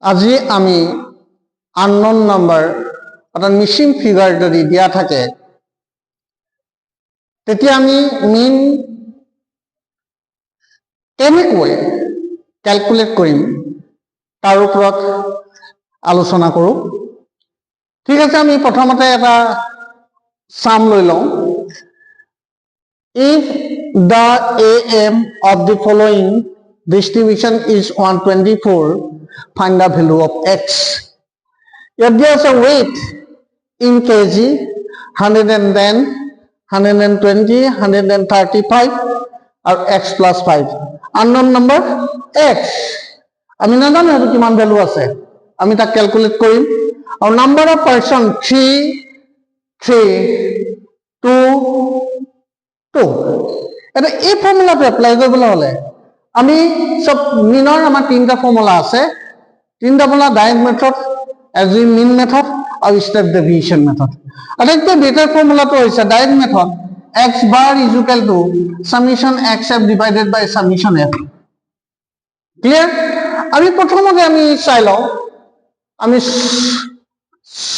আজি আমি unknown number অৰ্থাৎ মিসিং ফিগাৰ যদি দিয়া থাকে তেতিয়া আমি মিন কেনেকৈ ক্যালকুলেট কৰিম তাৰ ওপৰত আলোচনা কৰোঁ। ঠিক আছে, আমি প্ৰথমতে এটা সাম লৈ লওঁ। If the AM of the following distribution is 124, find the value of x. If there is a weight in kg 110, 120, 135 or x plus 5. Unknown number x. আমি নাজানো এটো কিমান ভ্যালু আছে, আমি তা ক্যালকুলেট কৰিম। আৰু নাম্বাৰ অফ পাৰসন 3 3 2 2 এটা এই ফৰ্মুলাটো এপ্লাই কৰিবলৈ হলে আমি সব মিনৰ আমাৰ তিনটা ফৰ্মুলা আছে। তিনটা ফৰ্মুলা ডাইৰেক্ট মেথড, এজি মিন মেথড আৰু স্টেপ ডেভিয়েশন মেথড। আটাইতকৈ বেটাৰ ফর্মুলাটো হৈছে direct method x bar is equal to summation xf divided by summation f. Clear? আমি প্রথমতে আমি চাই লওঁ আমি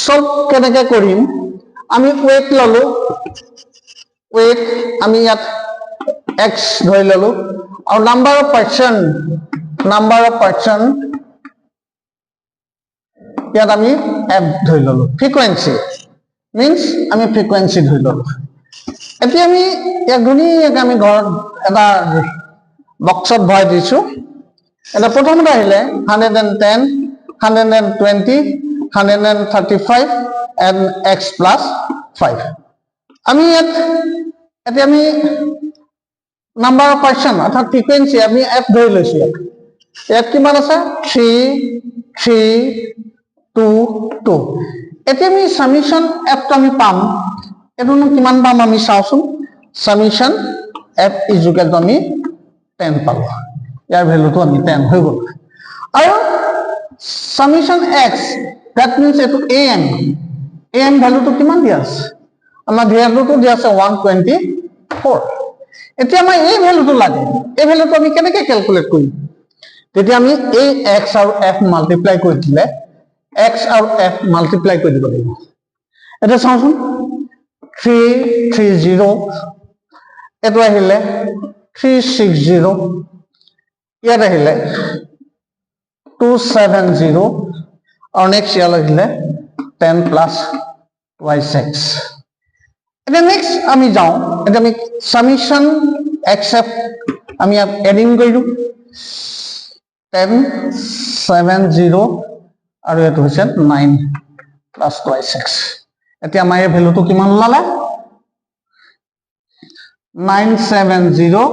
সব কেনেকৈ কৰিম। আমি ওয়েট ললো, ওয়েট আমি ইয়াত x ধৰি ললো আৰু নাম্বাৰ অফ পাৰসন ইয়াত আমি f ধৰি ললো। ফ্ৰিকোয়েন্সি মিন্স আমি ফ্ৰিকোয়েন্সি ধৰি ললো। এতিয়া আমি এক ধুনীয়াকৈ আমি ঘৰত এটা বক্সত ভৰাই দিছো। এটা প্ৰথমতে আহিলে 110, 120, 135 and x plus 5. আমি এতিয়া আমি নাম্বার অফ পারসন অর্থাৎ ফ্রিকোয়েন্সি আমি f ধৰি লৈছো। ইয়াত কিমান আছে 3 3 2 2। এতিয়া আমি সামেশন f টো আমি পাম। এটো কিমান পাম আমি চাওচোন। Summation f is equal to আমি 10 পালো। ইয়াৰ ভ্যালুটো আমি 10 হৈ গল। আৰু সামেশন x দ্যাট মিন্স এটো am ভ্যালুটো কিমান দিয়া আছে, আমাৰ ভ্যালুটো দিয়া আছে 124। এতিয়া আমাৰ এই ভ্যালুটো লাগে। এই ভ্যালুটো আমি কেনেকৈ ক্যালকুলেট কৰিম? তেতিয়া আমি এই x আৰু f মাল্টিপ্লাই কৰি দিলে x আৰু f মাল্টিপ্লাই কৰি দিব লাগিব। এটা চাওচোন 330 এটো আহিলে 360, ইয়াত আহিলে 270 আৰু নেক্সট ইয়াত আহিলে 10 plus twice x। এটা নেক্সট আমি যাওঁ। এটা আমি সামেশন xf আমি এডিং কৰিলো 10 70 আৰু এটো হৈছে 9 plus twice x। এতিয়া আমাৰ এই ভ্যালুটো কিমান ওলালে 970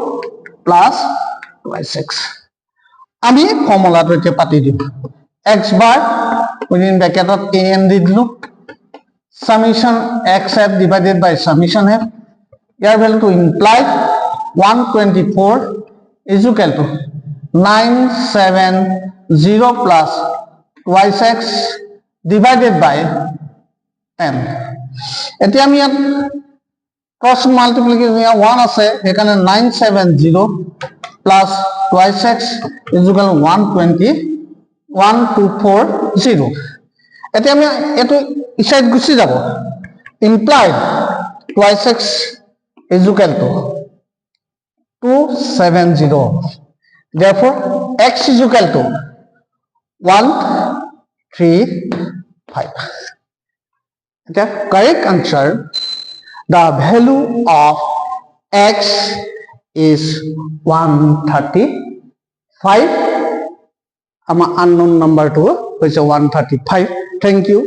plus twice x। আমি ফর্মুলাটো এতিয়া পাতি দিম। x bar within bracket of am দি দিলো summation xf divided by summation f। ইয়াৰ ভ্যালুটো implied 124 is equal to 970 plus twice x divided by 10। এতিয়া আমি ইয়াত ক্রস মাল্টিপ্লিকেশন 1 আছে, এখানে 970 plus twice x is equal to 1240। এতিয়া আমি এটো ইসাইড গুছি যাব। Implied twice x is equal to 270। therefore x is equal to 135। The correct answer, the value of x is 135। Our unknown number to is 135. Thank you.